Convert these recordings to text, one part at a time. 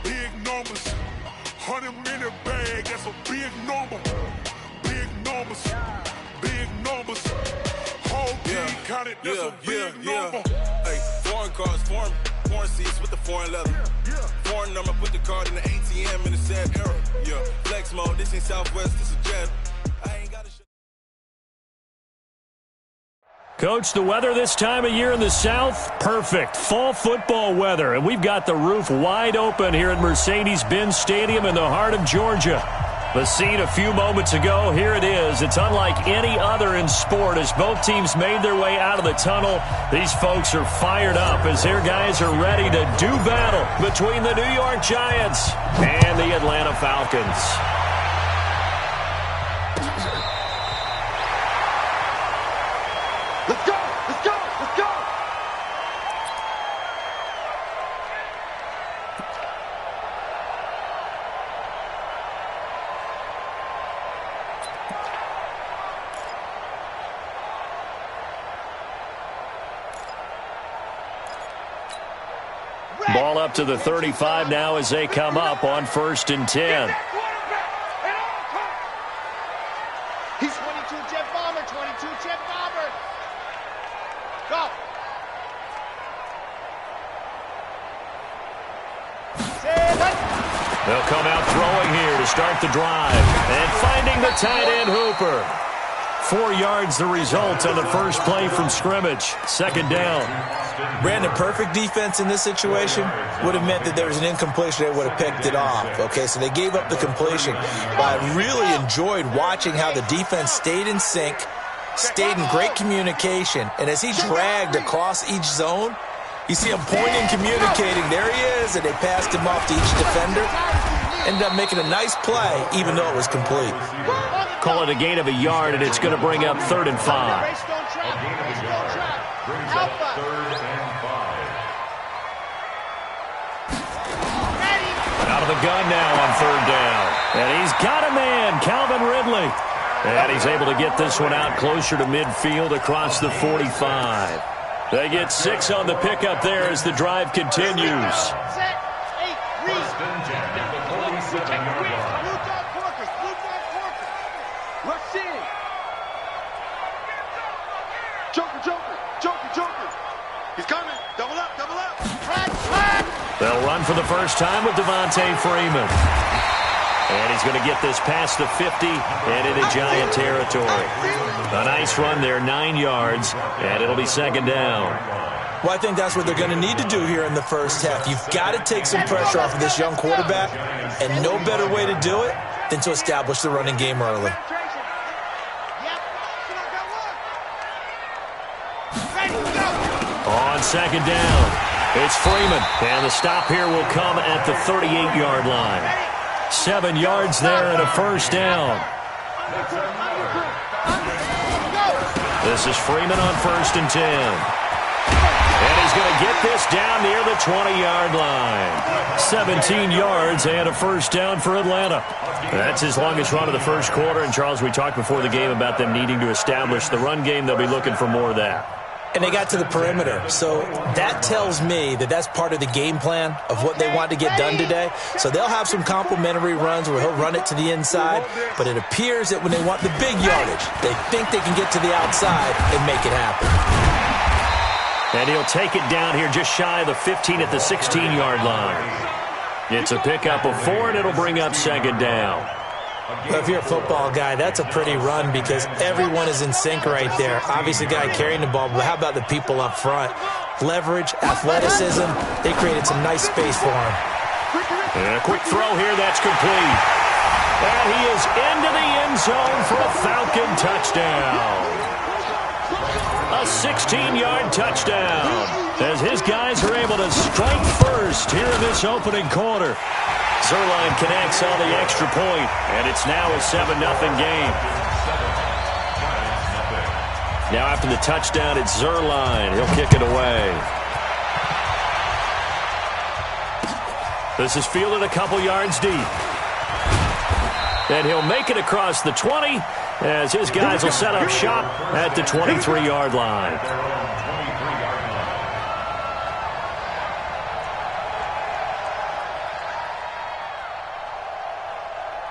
Big numbers, 100-minute bag, that's a big number. Big numbers, whole team counted, that's a big number. Hey, foreign cars, foreign seats with the foreign leather. Foreign number, put the card in the ATM in a sad era. Yeah, flex mode, this ain't Southwest, this is Jet. I ain't got a Coach, the weather this time of year in the South, perfect. Fall football weather, and we've got the roof wide open here at Mercedes-Benz Stadium in the heart of Georgia. The scene a few moments ago, here it is. It's unlike any other in sport as both teams made their way out of the tunnel. These folks are fired up as their guys are ready to do battle between the New York Giants and the Atlanta Falcons. Let's go, let's go, let's go! Ball up to the 35 now as they come up on 1st and 10. He's 22 jet bomber, 22 jet bomber. Go. They'll come out throwing here to start the drive. And finding the tight end Hooper. 4 yards the result on the first play from scrimmage. 2nd down. Brandon, perfect defense in this situation would have meant that there was an incompletion. They would have picked it off. Okay, so they gave up the completion. But I really enjoyed watching how the defense stayed in sync, stayed in great communication. And as he dragged across each zone, you see him pointing, communicating. There he is, and they passed him off to each defender. Ended up making a nice play, even though it was complete. Call it a gain of a yard, and it's going to bring up 3rd and 5. Out of the gun now on 3rd down. And he's got a man, Calvin Ridley. And he's able to get this one out closer to midfield across the 45. They get 6 on the pickup there as the drive continues. Joker. He's coming. Double up. They'll run for the first time with Devontae Freeman. And he's going to get this past the 50 and into Giant territory. A nice run there, 9 yards, and it'll be 2nd down. Well, I think that's what they're going to need to do here in the first half. You've got to take some pressure off of this young quarterback, and no better way to do it than to establish the running game early. On 2nd down, it's Freeman, and the stop here will come at the 38-yard line. 7 yards there and a 1st down. This is Freeman on 1st and 10. And he's going to get this down near the 20-yard line. 17 yards and a 1st down for Atlanta. That's his longest run of the first quarter. And, Charles, we talked before the game about them needing to establish the run game. They'll be looking for more of that. And they got to the perimeter. So that tells me that that's part of the game plan of what they want to get done today. So they'll have some complementary runs where he'll run it to the inside. But it appears that when they want the big yardage, they think they can get to the outside and make it happen. And he'll take it down here just shy of the 15 at the 16-yard line. It's a pickup of 4, and it'll bring up 2nd down. Well, if you're a football guy, that's a pretty run because everyone is in sync right there. Obviously, the guy carrying the ball, but how about the people up front? Leverage, athleticism, they created some nice space for him. And a quick throw here, that's complete. And he is into the end zone for a Falcon touchdown. A 16-yard touchdown as his guys are able to strike first here in this opening quarter. Zerline connects on the extra point, and it's now a 7-0 game. Now after the touchdown, it's Zerline. He'll kick it away. This is fielded a couple yards deep. And he'll make it across the 20 as his guys will set up shop at the 23-yard line.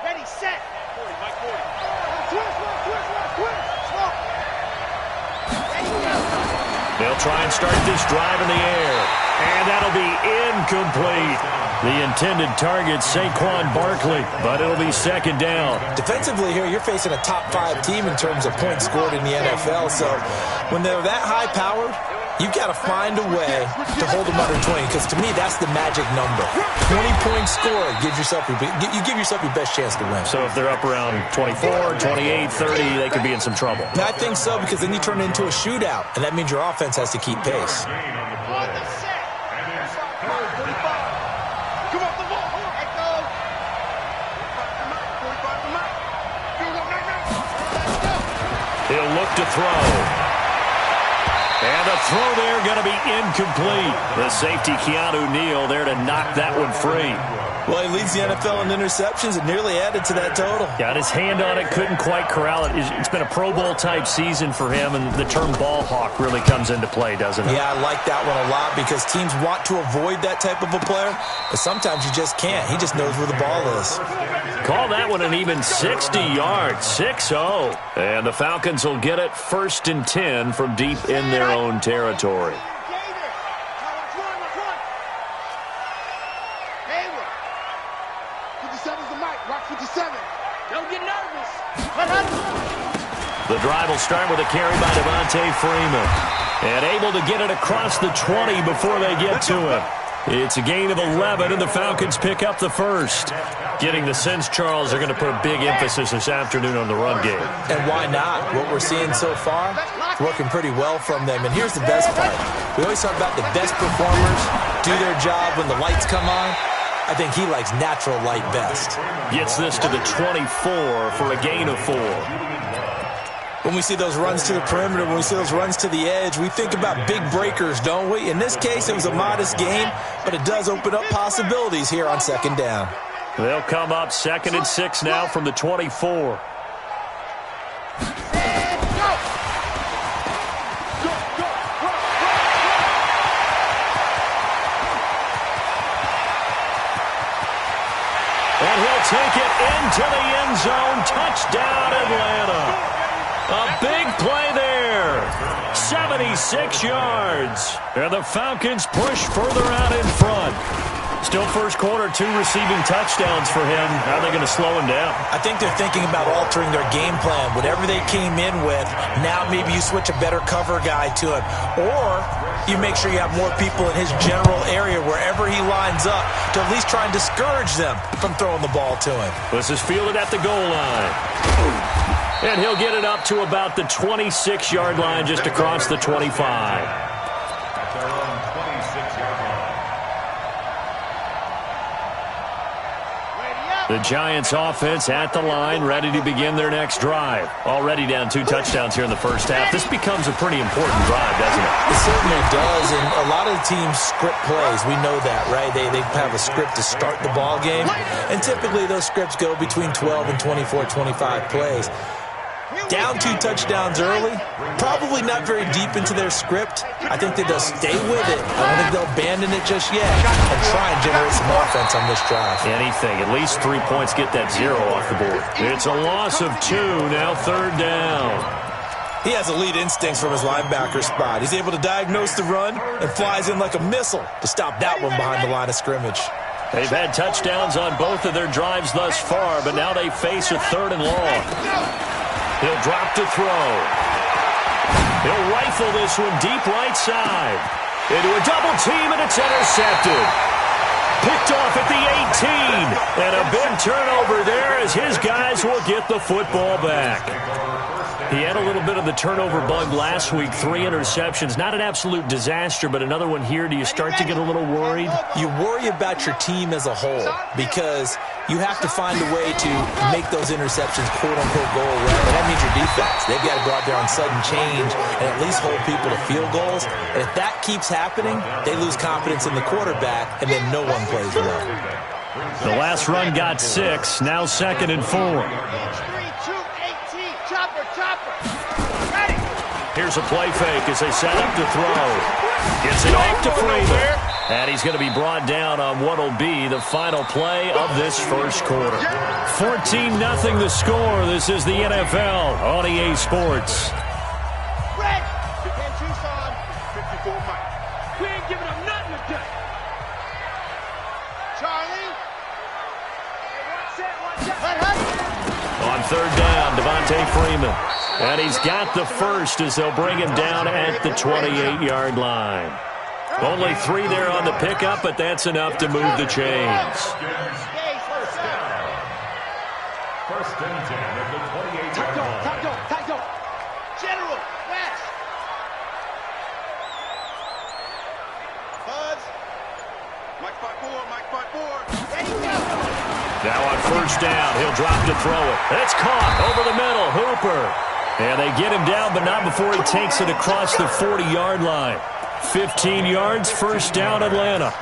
Ready, set. 40, Mike 40. They'll try and start this drive in the air. And that'll be incomplete. The intended target, Saquon Barkley, but it'll be second down. Defensively here, you're facing a top-5 team in terms of points scored in the NFL. So when they're that high-powered, you've got to find a way to hold them under 20, because to me, that's the magic number. 20 points scored, you give yourself your best chance to win. So if they're up around 24, 28, 30, they could be in some trouble. I think so, because then you turn it into a shootout, and that means your offense has to keep pace. He'll look to throw. And a throw there going to be incomplete. The safety, Keanu Neal, there to knock that one free. Well, he leads the NFL in interceptions and nearly added to that total. Got his hand on it, couldn't quite corral it. It's been a Pro Bowl-type season for him, and the term ball hawk really comes into play, doesn't it? Yeah, I like that one a lot because teams want to avoid that type of a player, but sometimes you just can't. He just knows where the ball is. Call that one an even 60 yards, 6-0. And the Falcons will get it 1st and 10 from deep in their own territory. The drive will start with a carry by Devontae Freeman. And able to get it across the 20 before they get to him. It's a gain of 11, and the Falcons pick up the first. Getting the sense, Charles, they're going to put a big emphasis this afternoon on the run game. And why not? What we're seeing so far is working pretty well from them. And here's the best part. We always talk about the best performers do their job when the lights come on. I think he likes natural light best. Gets this to the 24 for a gain of 4. When we see those runs to the perimeter, when we see those runs to the edge, we think about big breakers, don't we? In this case, it was a modest gain, but it does open up possibilities here on 2nd down. They'll come up 2nd and 6 now from the 24. And he'll take it into the end zone. Touchdown, Atlanta. A big play there. 76 yards. And the Falcons push further out in front. Still first quarter, 2 receiving touchdowns for him. How are they going to slow him down? I think they're thinking about altering their game plan. Whatever they came in with, now maybe you switch a better cover guy to him. Or you make sure you have more people in his general area wherever he lines up to at least try and discourage them from throwing the ball to him. This is fielded at the goal line. And he'll get it up to about the 26-yard line, just across the 25. The Giants offense at the line, ready to begin their next drive. Already down 2 touchdowns here in the first half. This becomes a pretty important drive, doesn't it? It certainly does, and a lot of the teams script plays. We know that, right? They have a script to start the ball game, and typically those scripts go between 12 and 24, 25 plays. Down 2 touchdowns early, probably not very deep into their script. I think they'll stay with it. I don't think they'll abandon it just yet and try and generate some offense on this drive. Anything, at least 3 points, get that 0 off the board. It's a loss of 2, now 3rd down. He has elite instincts from his linebacker spot. He's able to diagnose the run and flies in like a missile to stop that one behind the line of scrimmage. They've had touchdowns on both of their drives thus far, but now they face a 3rd and long. He'll drop to throw. He'll rifle this one deep right side. Into a double team, and it's intercepted. Picked off at the 18. And a big turnover there as his guys will get the football back. He had a little bit of the turnover bug last week, 3 interceptions. Not an absolute disaster, but another one here. Do you start to get a little worried? You worry about your team as a whole because you have to find a way to make those interceptions, quote-unquote, go away. And that means your defense. They've got to go out there on sudden change and at least hold people to field goals. And if that keeps happening, they lose confidence in the quarterback, and then no one plays well. The last run got 6, now 2nd and 4. Here's a play fake as they set up to throw. Gets it off to Freeman. And he's going to be brought down on what will be the final play of this first quarter. 14-0 the score. This is the NFL on EA Sports. Red! Again, Tucson. 54 Mike. We ain't giving them nothing today. Charlie. Watch that. On 3rd down, Devontae Freeman. And he's got the first as they'll bring him down at the 28-yard line. Only 3 there on the pickup, but that's enough to move the chains. First and 10 at the 28-yard line. Tight go. General, West. Buzz. Mike 5-4. Ready, go. Now on 1st down, he'll drop to throw it. It's caught over the middle. Hooper. And they get him down, but not before he takes it across the 40-yard line. 15 yards, 1st down, Atlanta.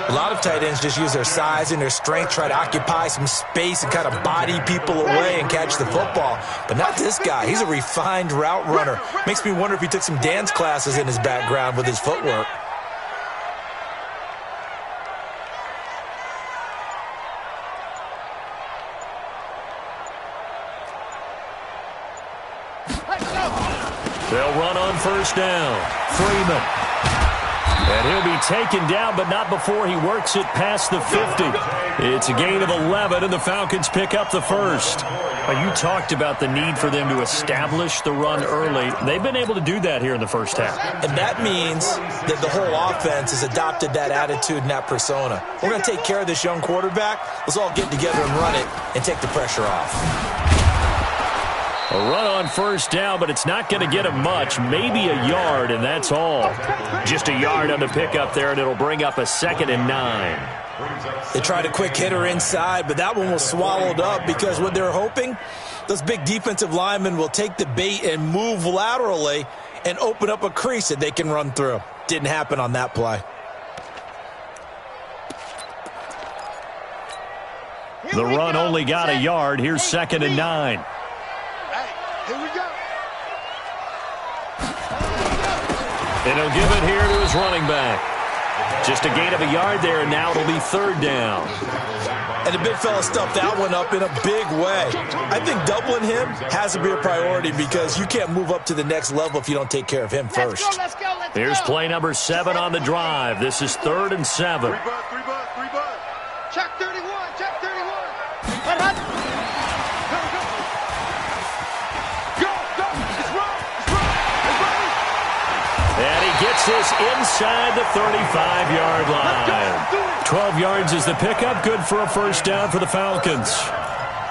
A lot of tight ends just use their size and their strength, try to occupy some space and kind of body people away and catch the football. But not this guy. He's a refined route runner. Makes me wonder if he took some dance classes in his background with his footwork. They'll run on 1st down. Freeman. And he'll be taken down, but not before he works it past the 50. It's a gain of 11, and the Falcons pick up the first. You talked about the need for them to establish the run early. They've been able to do that here in the first half. And that means that the whole offense has adopted that attitude and that persona. We're going to take care of this young quarterback. Let's all get together and run it and take the pressure off. A run on 1st down, but it's not going to get him much. Maybe a yard, and that's all. Just a yard on the pickup there, and it'll bring up a 2nd and 9. They tried a quick hitter inside, but that one was swallowed up because what they're hoping, those big defensive linemen will take the bait and move laterally and open up a crease that they can run through. Didn't happen on that play. The run only got a yard. Here's 2nd and 9. Here we go. And he'll give it here to his running back. Just a gain of a yard there, and now it'll be 3rd down. And the big fella stuffed that one up in a big way. I think doubling him has to be a priority because you can't move up to the next level if you don't take care of him first. Let's go. Here's play number 7 on the drive. This is 3rd and 7. 3 bud. Check 31. And he gets this inside the 35-yard line. 12 yards is the pickup. Good for a 1st down for the Falcons.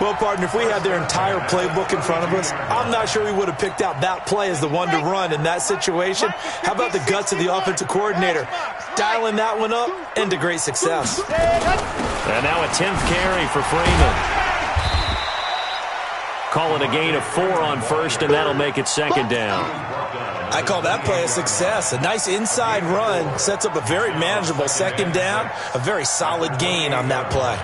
Well, partner, if we had their entire playbook in front of us, I'm not sure we would have picked out that play as the one to run in that situation. How about the guts of the offensive coordinator? Dialing that one up into great success. And now a 10th carry for Freeman. Call it a gain of 4 on 1st, and that'll make it 2nd down. I call that play a success. A nice inside run sets up a very manageable 2nd down, a very solid gain on that play.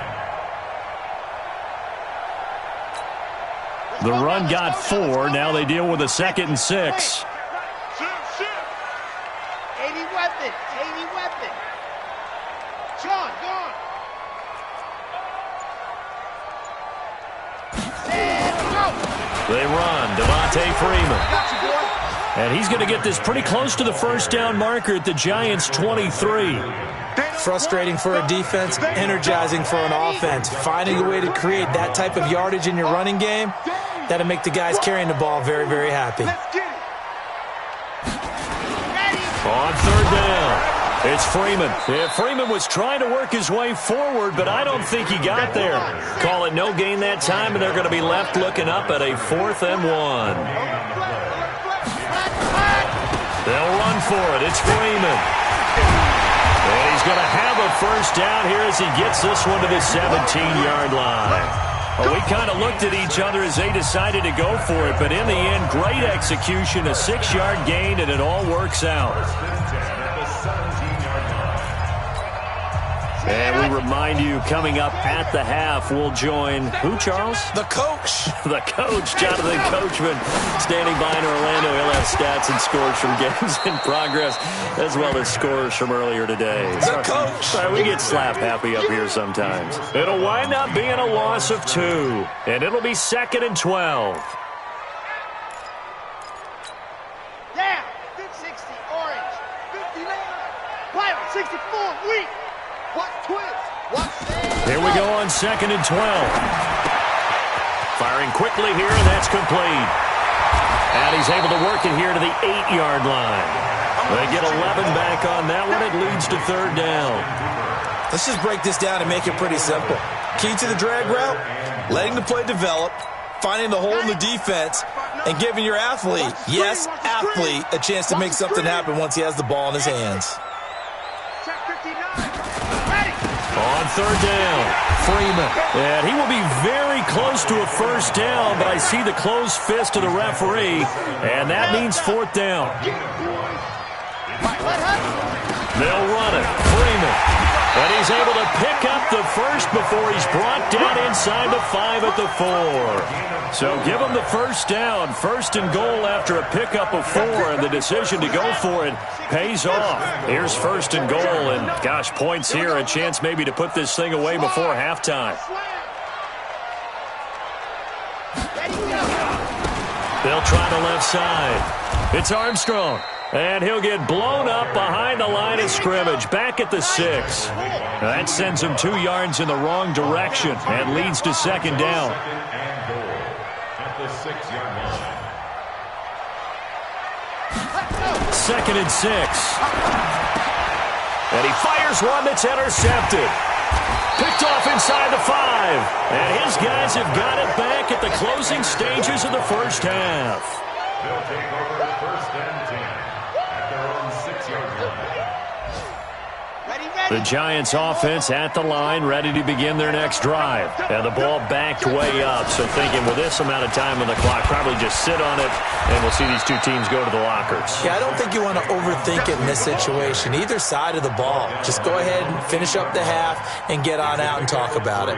The run got 4. Now they deal with a 2nd and 6. 80 weapon. Sean, go on. They run. Devontae Freeman. And he's going to get this pretty close to the 1st down marker at the Giants' 23. Frustrating for a defense, energizing for an offense. Finding a way to create that type of yardage in your running game, that'll make the guys carrying the ball very, very happy. On 3rd down, It's Freeman. Yeah, Freeman was trying to work his way forward, but I don't think he got there. Call it no gain that time, and they're going to be left looking up at a 4th and 1. They'll run for it. It's Freeman. And he's going to have a first down here as he gets this one to the 17-yard line. Well, we kind of looked at each other as they decided to go for it, but in the end, great execution, a 6-yard gain, and it all works out. And we remind you, coming up at the half, we'll join who, Charles? The coach. The coach, Jonathan Coachman, standing by in Orlando. He'll have stats and scores from games in progress, as well as scores from earlier today. The coach. Sorry, we get slap happy up here sometimes. It'll wind up being a loss of 2, and it'll be 2nd and 12. Yeah, 60, orange, 59, pirate, 64, weak. What twist? What Here we go on 2nd and 12. Firing quickly here, and that's complete. And he's able to work it here to the 8-yard line. They get 11 back on that one. It leads to 3rd down. Let's just break this down and make it pretty simple. Key to the drag route, letting the play develop, finding the hole in the defense, and giving your athlete, yes, athlete, a chance to make something happen once he has the ball in his hands. On 3rd down, Freeman. And he will be very close to a first down, but I see the closed fist of the referee, and that means 4th down. They'll run it. Freeman. And he's able to pick up the first before he's brought down inside the 5 at the 4. So give him the first down. 1st and goal after a pickup of 4, and the decision to go for it pays off. Here's 1st and goal, and gosh, points here, a chance maybe to put this thing away before halftime. They'll try the left side. It's Armstrong. And he'll get blown up behind the line of scrimmage, back at the 6. That sends him 2 yards in the wrong direction and leads to 2nd down. At the 6-yard line. 2nd and 6. And he fires one that's intercepted. Picked off inside the 5. And his guys have got it back at the closing stages of the first half. They'll take over 1st and 10 at their own 6-yard line. The Giants offense at the line, ready to begin their next drive. And the ball backed way up, so thinking with this amount of time on the clock, probably just sit on it, and we'll see these two teams go to the lockers. Yeah, I don't think you want to overthink it in this situation. Either side of the ball. Just go ahead and finish up the half and get on out and talk about it.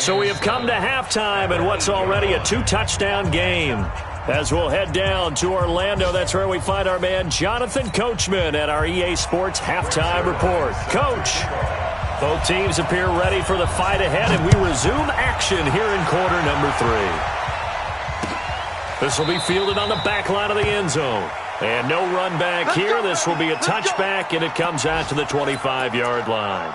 So we have come to halftime in what's already a 2-touchdown game. As we'll head down to Orlando, that's where we find our man Jonathan Coachman at our EA Sports Halftime Report. Coach, both teams appear ready for the fight ahead, and we resume action here in quarter number 3. This will be fielded on the back line of the end zone. And no run back here. This will be a touchback, and it comes out to the 25-yard line.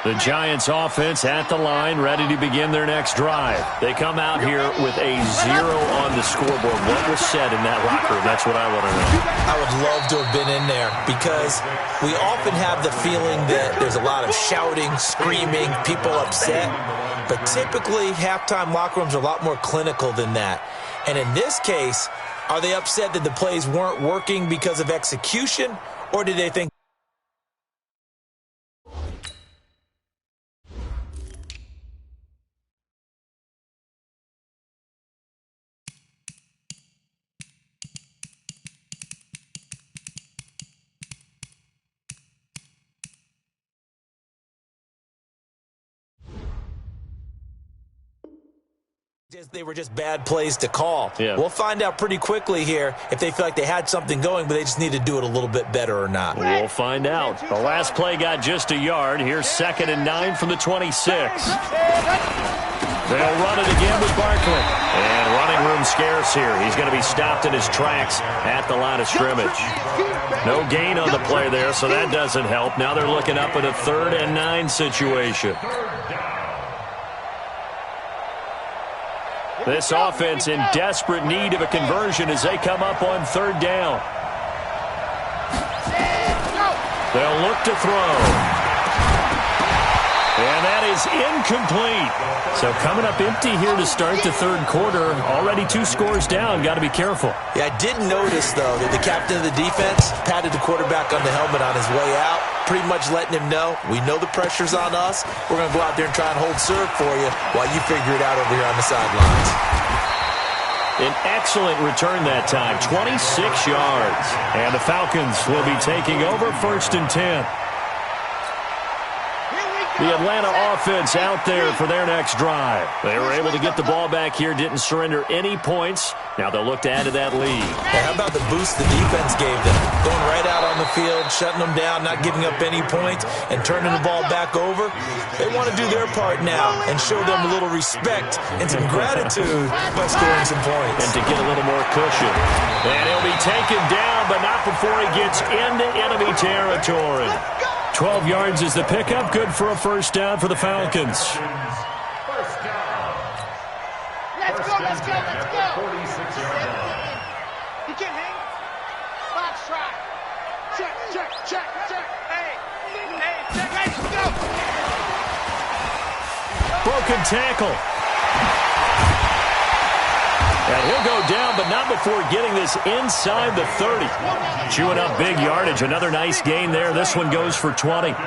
The Giants offense at the line, ready to begin their next drive. They come out here with a 0 on the scoreboard. What was said in that locker room? That's what I want to know. I would love to have been in there because we often have the feeling that there's a lot of shouting, screaming, people upset. But typically, halftime locker rooms are a lot more clinical than that. And in this case, are they upset that the plays weren't working because of execution, or did they think they were just bad plays to call? Yeah. We'll find out pretty quickly here if they feel like they had something going, but they just need to do it a little bit better or not. We'll find out. The last play got just a yard. Here's 2nd and 9 from the 26. They'll run it again with Barkley. And running room scarce here. He's going to be stopped in his tracks at the line of scrimmage. No gain on the play there, so that doesn't help. Now they're looking up at a 3rd and 9 situation. This offense in desperate need of a conversion as they come up on 3rd down. They'll look to throw. And that is incomplete. So coming up empty here to start the third quarter. Already 2 scores down. Got to be careful. Yeah, I did notice, though, that the captain of the defense patted the quarterback on the helmet on his way out, pretty much letting him know, we know the pressure's on us. We're going to go out there and try and hold serve for you while you figure it out over here on the sidelines. An excellent return that time, 26 yards. And the Falcons will be taking over 1st and 10. The Atlanta offense out there for their next drive. They were able to get the ball back here, didn't surrender any points. Now they'll look to add to that lead. Hey, how about the boost the defense gave them? Going right out on the field, shutting them down, not giving up any points, and turning the ball back over. They want to do their part now and show them a little respect and some gratitude by scoring some points. And to get a little more cushion. And he'll be taken down, but not before he gets into enemy territory. 12 yards is the pickup. Good for a 1st down for the Falcons. Let's go, let's go, let's go. 46-yard line. You can hang. Box try. Check, check, check, check. Hey, check, hey, let's go. Broken tackle. And he'll go down, but not before getting this inside the 30. Chewing up big yardage. Another nice gain there. This one goes for 20. 1st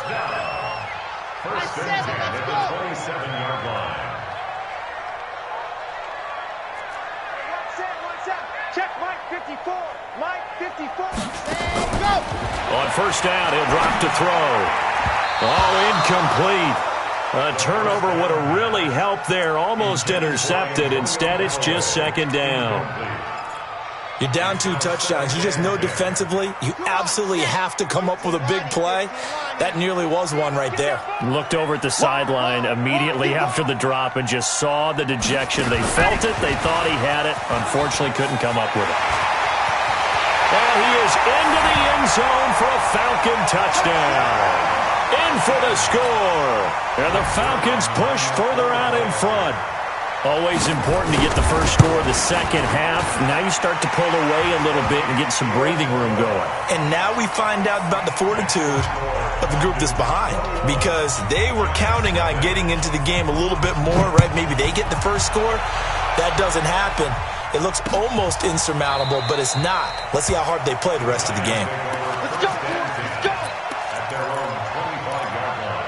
down. 1st and 10 at the 27-yard line. What's that? Check Mike 54. Mike 54. And go. On 1st down, he'll drop to throw. Oh, incomplete. A turnover would have really helped there. Almost intercepted. Instead, it's just 2nd down. You're down 2 touchdowns. You just know defensively you absolutely have to come up with a big play. That nearly was one right there. Looked over at the sideline immediately after the drop and just saw the dejection. They felt it. They thought he had it. Unfortunately, couldn't come up with it. And he is into the end zone for a Falcon touchdown. In for the score. And the Falcons push further out in front. Always important to get the first score of the second half. Now you start to pull away a little bit and get some breathing room going. And now we find out about the fortitude of the group that's behind, because they were counting on getting into the game a little bit more, right? Maybe they get the first score. That doesn't happen. It looks almost insurmountable, but it's not. Let's see how hard they play the rest of the game. Let's go, let's go. At their own 25-yard line.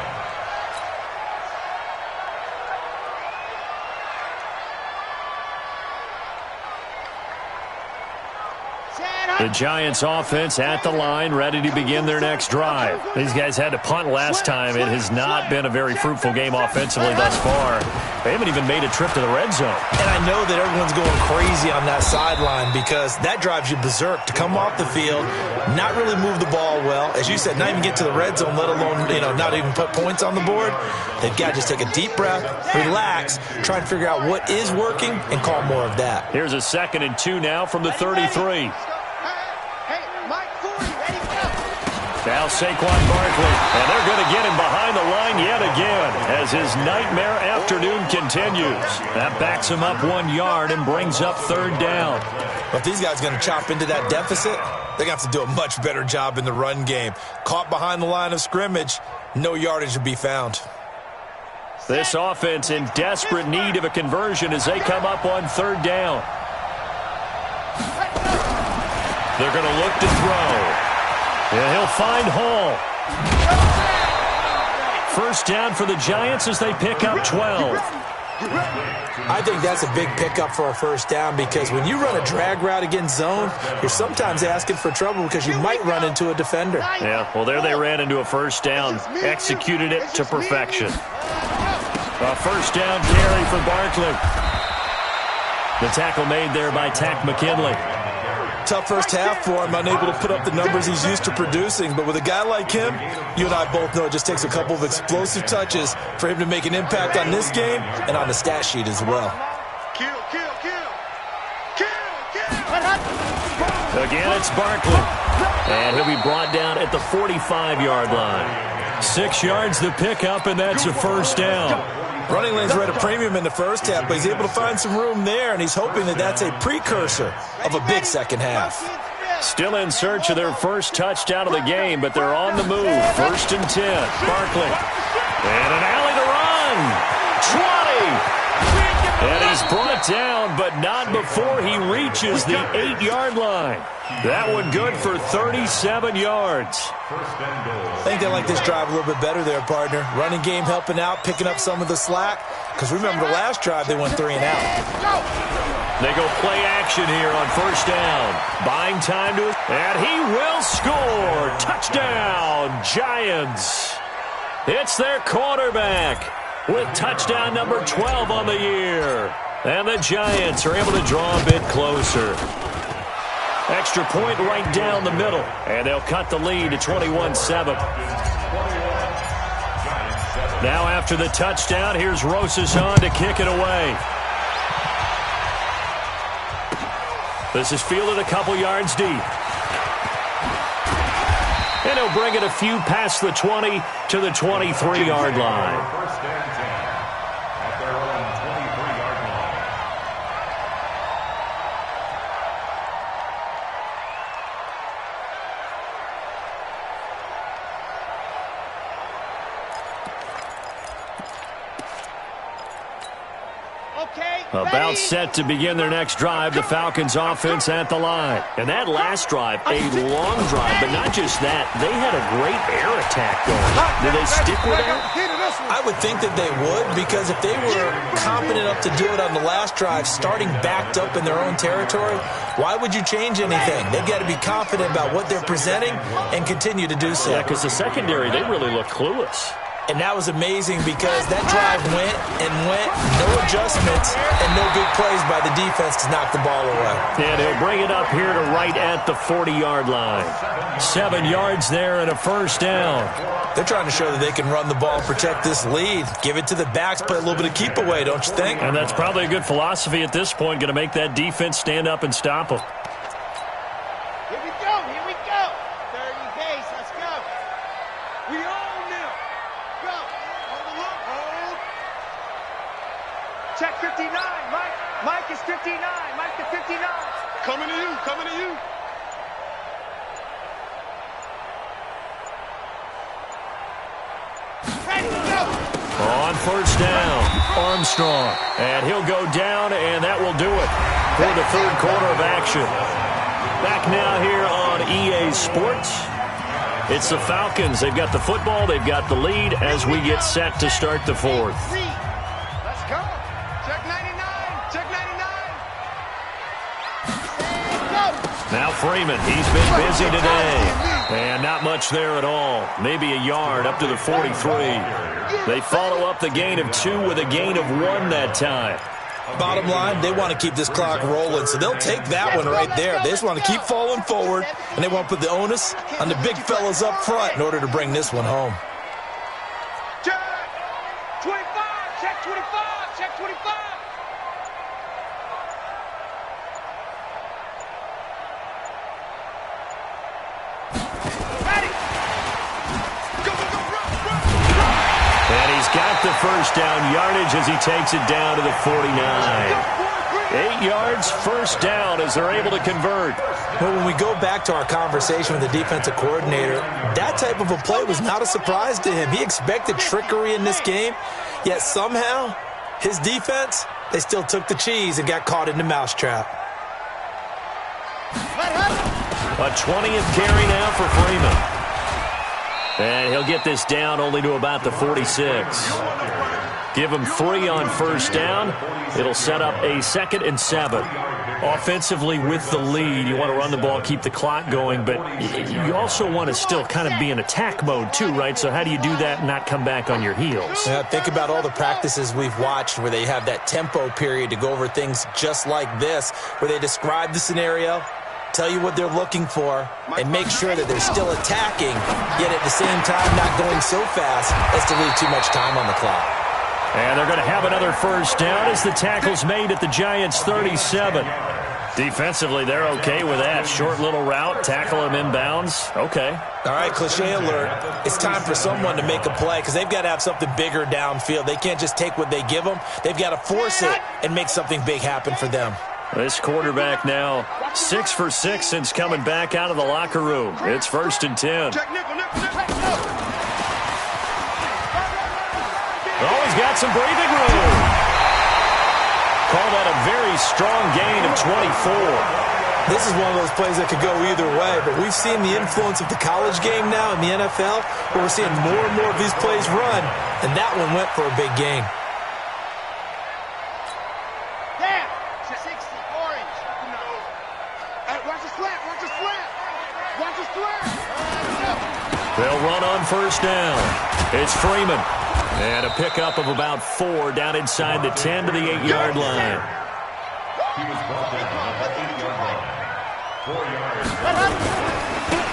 The Giants offense at the line, ready to begin their next drive. These guys had to punt last time. It has not been a very fruitful game offensively thus far. They haven't even made a trip to the red zone. And I know that everyone's going crazy on that sideline, because that drives you berserk to come off the field, not really move the ball well. As you said, not even get to the red zone, let alone, not even put points on the board. They've got to just take a deep breath, relax, try and figure out what is working, and call more of that. Here's a 2nd and 2 now from the 33. Now Saquon Barkley, and they're going to get him behind the line yet again as his nightmare afternoon continues. That backs him up 1 yard and brings up 3rd down. But if these guys are going to chop into that deficit, they're going to have to do a much better job in the run game. Caught behind the line of scrimmage, no yardage to be found. This offense in desperate need of a conversion as they come up on 3rd down. They're going to look to throw. And he'll find Hall. 1st down for the Giants as they pick up 12. I think that's a big pickup for a 1st down, because when you run a drag route against zone, you're sometimes asking for trouble because you might run into a defender. Yeah, well, there they ran into a 1st down. Executed it to perfection. A 1st down carry for Barkley. The tackle made there by Tack McKinley. Tough first half for him, unable to put up the numbers he's used to producing. But with a guy like him, you and I both know it just takes a couple of explosive touches for him to make an impact on this game and on the stat sheet as well. Kill, kill, kill. Kill, kill. Again, it's Barkley. And he'll be brought down at the 45-yard line. 6 yards the pickup, and that's a 1st down. Running lanes were at a premium in the first half, but he's able to find some room there, and he's hoping that that's a precursor of a big second half. Still in search of their first touchdown of the game, but they're on the move. 1st and 10. Barkley. And an alley to run. 20. And he's brought down, but not before he reaches the 8-yard line. That one good for 37 yards. I think they like this drive a little bit better there, partner. Running game helping out, picking up some of the slack. Because remember the last drive, they went 3 and out. They go play action here on 1st down. Buying time to... And he will score. Touchdown, Giants. It's their quarterback with touchdown number 12 on the year. And the Giants are able to draw a bit closer. Extra point right down the middle. And they'll cut the lead to 21-7. Now after the touchdown, here's Rosas on to kick it away. This is fielded a couple yards deep. And he'll bring it a few past the 20 to the 23-yard line. First and 10 at their own 23-yard line. About set to begin their next drive, the Falcons offense at the line. And that last drive, a long drive, but not just that. They had a great air attack going. Did they stick with that? I would think that they would, because if they were confident enough to do it on the last drive, starting backed up in their own territory, why would you change anything? They've got to be confident about what they're presenting and continue to do so. Yeah, because the secondary, they really look clueless. And that was amazing because that drive went and went, no adjustments, and no big plays by the defense to knock the ball away. And he'll bring it up here to right at the 40-yard line. 7 yards there and a 1st down. They're trying to show that they can run the ball and protect this lead. Give it to the backs, play a little bit of keep away, don't you think? And that's probably a good philosophy at this point, going to make that defense stand up and stop them. Here we go, here we go. 30 base, let's go. We own them. Go. Hold the look, hold. Check 59, Mike. Mike is 59. Mike to 59. Coming to you, coming to you. Ready, go. On 1st down, Armstrong. And he'll go down, and that will do it for the 3rd quarter of action. Back now here on EA Sports. It's the Falcons. They've got the football. They've got the lead as we get set to start the 4th. Let's go. Check 99. Check 99. Go. Now Freeman, he's been busy today. And not much there at all. Maybe a yard up to the 43. They follow up the gain of 2 with a gain of 1 that time. Bottom line, they want to keep this clock rolling, so they'll take that one right there. They just want to keep falling forward, and they want to put the onus on the big fellas up front in order to bring this one home. Check 25. Check 25. Check 25. Ready. Go, go, go, run, run, run. And he's got the 1st down yardage as he takes it down to the 49. 8 yards, 1st down as they're able to convert. Well, when we go back to our conversation with the defensive coordinator, that type of a play was not a surprise to him. He expected trickery in this game, yet somehow his defense, they still took the cheese and got caught in the mousetrap. A 20th carry now for Freeman. And he'll get this down only to about the 46. Give him 3 on 1st down. It'll set up a 2nd and 7. Offensively with the lead, you want to run the ball, keep the clock going, but you also want to still kind of be in attack mode too, right? So how do you do that and not come back on your heels? Yeah, think about all the practices we've watched where they have that tempo period to go over things just like this, where they describe the scenario, tell you what they're looking for, and make sure that they're still attacking, yet at the same time not going so fast as to leave too much time on the clock. And they're going to have another 1st down as the tackle's made at the Giants' 37. Defensively, they're okay with that. Short little route, tackle him inbounds. Okay. All right, cliche alert. It's time for someone to make a play because they've got to have something bigger downfield. They can't just take what they give them. They've got to force it and make something big happen for them. This quarterback now 6 for 6 since coming back out of the locker room. It's 1st and 10. Oh, he's got some breathing room. Call that a very strong gain of 24. This is one of those plays that could go either way, but we've seen the influence of the college game now in the NFL, where we're seeing more and more of these plays run, and that one went for a big gain. Yeah, 60, orange. Hey, watch the slant, watch the slant. Watch the slant. They'll run on 1st down. It's Freeman. And a pickup of about 4 down inside the 10 to the 8-yard line. He was brought down at the 8-yard line. 4 yards.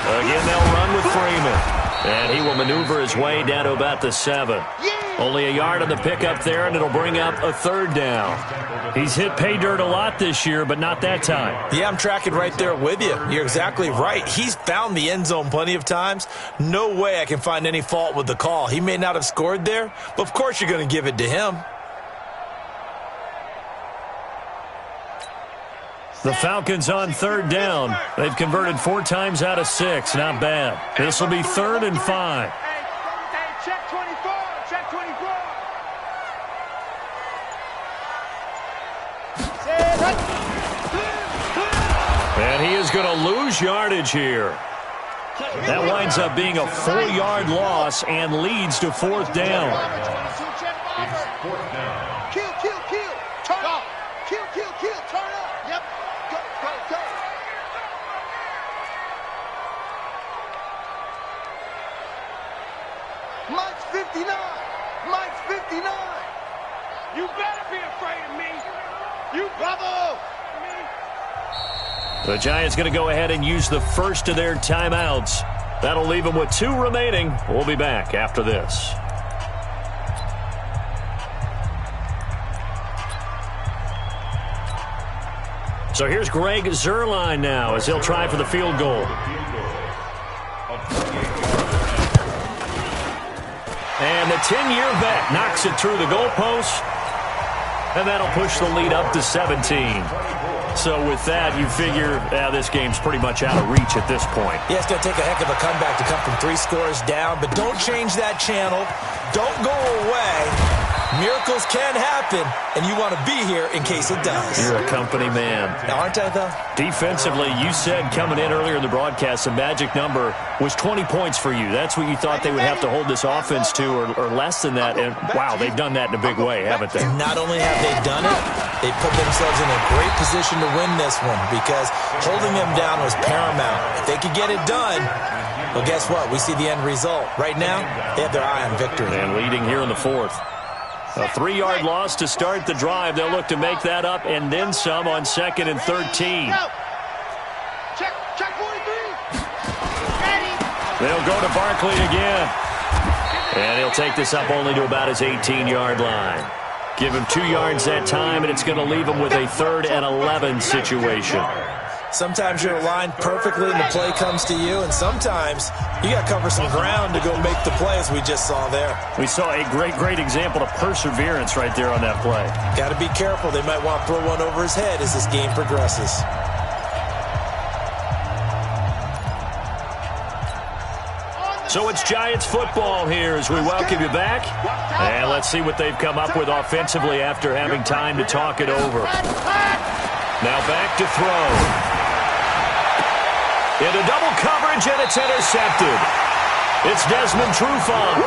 Again, they'll run with Freeman. And he will maneuver his way down to about the 7. Only a yard on the pickup there, and it'll bring up a 3rd down. He's hit pay dirt a lot this year, but not that time. Yeah, I'm tracking right there with you. You're exactly right. He's found the end zone plenty of times. No way I can find any fault with the call. He may not have scored there, but of course you're going to give it to him. The Falcons on 3rd down. They've converted 4 times out of 6. Not bad. This will be 3rd and 5. Hey, check 24. Check 24. And he is going to lose yardage here. That winds up being a 4-yard loss and leads to 4th down. It's 4th down. Kill. Turn up. Kill. Turn up. Yep. Go. Mike's 59. You better be afraid of me. You bravo. The Giants going to go ahead and use the first of their timeouts. That'll leave them with 2 remaining. We'll be back after this. So here's Greg Zuerlein now as he'll try for the field goal. And the 10-year vet knocks it through the goalpost. And that'll push the lead up to 17. So with that, you figure this game's pretty much out of reach at this point. Yeah, it's going to take a heck of a comeback to come from 3 scores down, but don't change that channel. Don't go away. Miracles can happen, and you want to be here in case it does. You're a company man. Aren't I, though? Defensively, you said coming in earlier in the broadcast, the magic number was 20 points for you. That's what you thought they would have to hold this offense to, or less than that. And, wow, they've done that in a big way, haven't they? And not only have they done it, they put themselves in a great position to win this one because holding them down was paramount. If they could get it done, well, guess what? We see the end result. Right now, they have their eye on victory. And leading here in the 4th. A 3-yard loss to start the drive. They'll look to make that up and then some on 2nd and 13. Check 43. They'll go to Barkley again. And he'll take this up only to about his 18-yard line. Give him 2 yards that time, and it's going to leave him with a 3rd and 11 situation. Sometimes you're aligned perfectly and the play comes to you, and sometimes you got to cover some ground to go make the play, as we just saw there. We saw a great example of perseverance right there on that play. Got to be careful. They might want to throw one over his head as this game progresses. So it's Giants football here as we welcome you back. And let's see what they've come up with offensively after having time to talk it over. Now back to throw. Into double coverage, and it's intercepted. It's Desmond Trufant.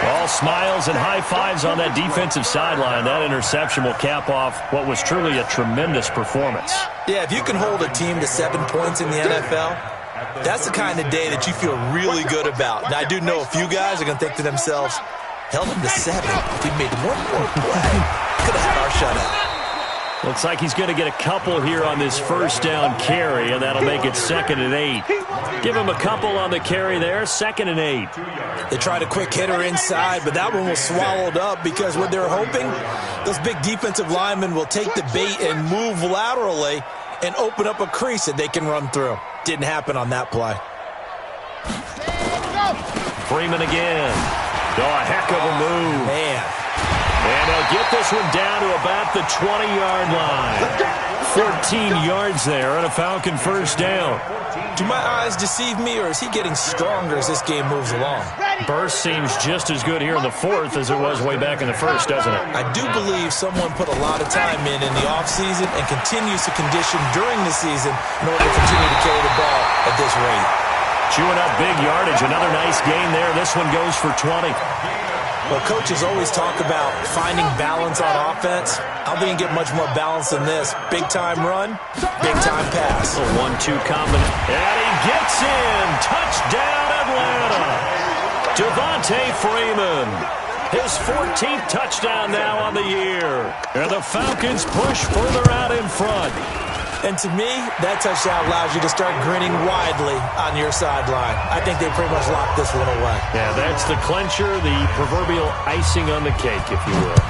All smiles and high fives on that defensive sideline. That interception will cap off what was truly a tremendous performance. Yeah, if you can hold a team to 7 points in the NFL, that's the kind of day that you feel really good about. Now, I do know a few guys are going to think to themselves, held them to 7. We made one more play. Could have had our shutout. Looks like he's going to get a couple here on this 1st down carry, and that'll make it 2nd and 8. Give him a couple on the carry there, 2nd and 8. They tried a quick hitter inside, but that one was swallowed up because what they're hoping, those big defensive linemen will take the bait and move laterally and open up a crease that they can run through. Didn't happen on that play. Freeman again. Oh, a heck of a move. Man. And they'll get this one down to about the 20-yard line. 14 yards there and a Falcon first down. Do my eyes deceive me, or is he getting stronger as this game moves along? Burst seems just as good here in the fourth as it was way back in the first, doesn't it? I do believe someone put a lot of time in the offseason and continues to condition during the season in order to continue to carry the ball at this rate. Chewing up big yardage. Another nice gain there. This one goes for 20. Well, coaches always talk about finding balance on offense. I don't think you get much more balance than this. Big-time run, big-time pass. A 1-2 combination. And he gets in. Touchdown, Atlanta. Devontae Freeman. His 14th touchdown now on the year. And the Falcons push further out in front. And to me, that touchdown allows you to start grinning widely on your sideline. I think they pretty much locked this one away. Yeah, that's the clincher, the proverbial icing on the cake, if you will.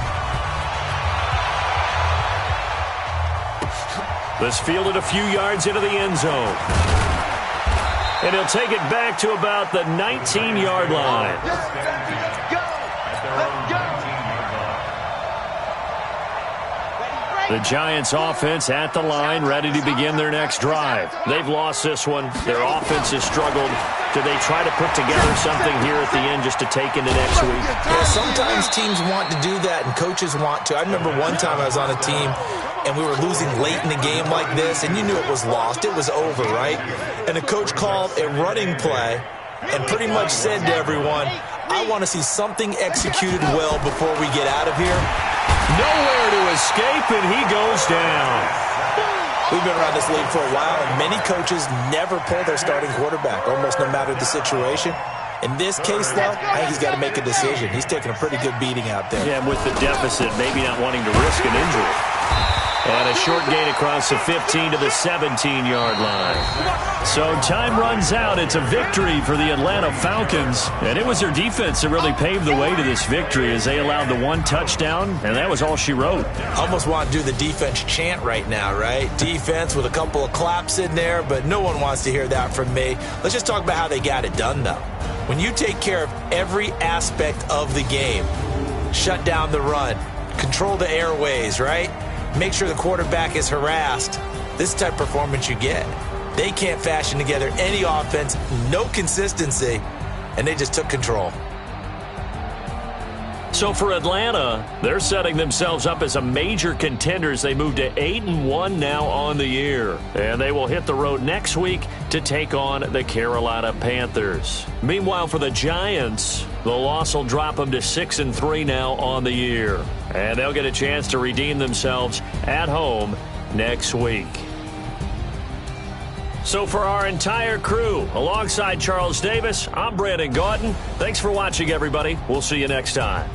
This fielded a few yards into the end zone. And he'll take it back to about the 19-yard line. The Giants offense at the line, ready to begin their next drive. They've lost this one. Their offense has struggled. Do they try to put together something here at the end just to take into next week? Yeah, sometimes teams want to do that and coaches want to. I remember one time I was on a team and we were losing late in the game like this, and you knew it was lost. It was over, right? And the coach called a running play and pretty much said to everyone, I want to see something executed well before we get out of here. Nowhere to escape, and he goes down. We've been around this league for a while, and many coaches never pull their starting quarterback, almost no matter the situation. In this case, though, I think he's got to make a decision. He's taking a pretty good beating out there. Yeah, with the deficit, maybe not wanting to risk an injury. And a short gain across the 15 to the 17-yard line. So time runs out. It's a victory for the Atlanta Falcons. And it was their defense that really paved the way to this victory as they allowed the one touchdown, and that was all she wrote. Almost want to do the defense chant right now, right? Defense with a couple of claps in there, but no one wants to hear that from me. Let's just talk about how they got it done, though. When you take care of every aspect of the game, shut down the run, control the airways, right? Make sure the quarterback is harassed. This type of performance you get. They can't fashion together any offense, no consistency, and they just took control. So for Atlanta, they're setting themselves up as a major contender as they move to 8-1 now on the year. And they will hit the road next week to take on the Carolina Panthers. Meanwhile, for the Giants, the loss will drop them to 6-3 now on the year. And they'll get a chance to redeem themselves at home next week. So for our entire crew, alongside Charles Davis, I'm Brandon Gautin. Thanks for watching, everybody. We'll see you next time.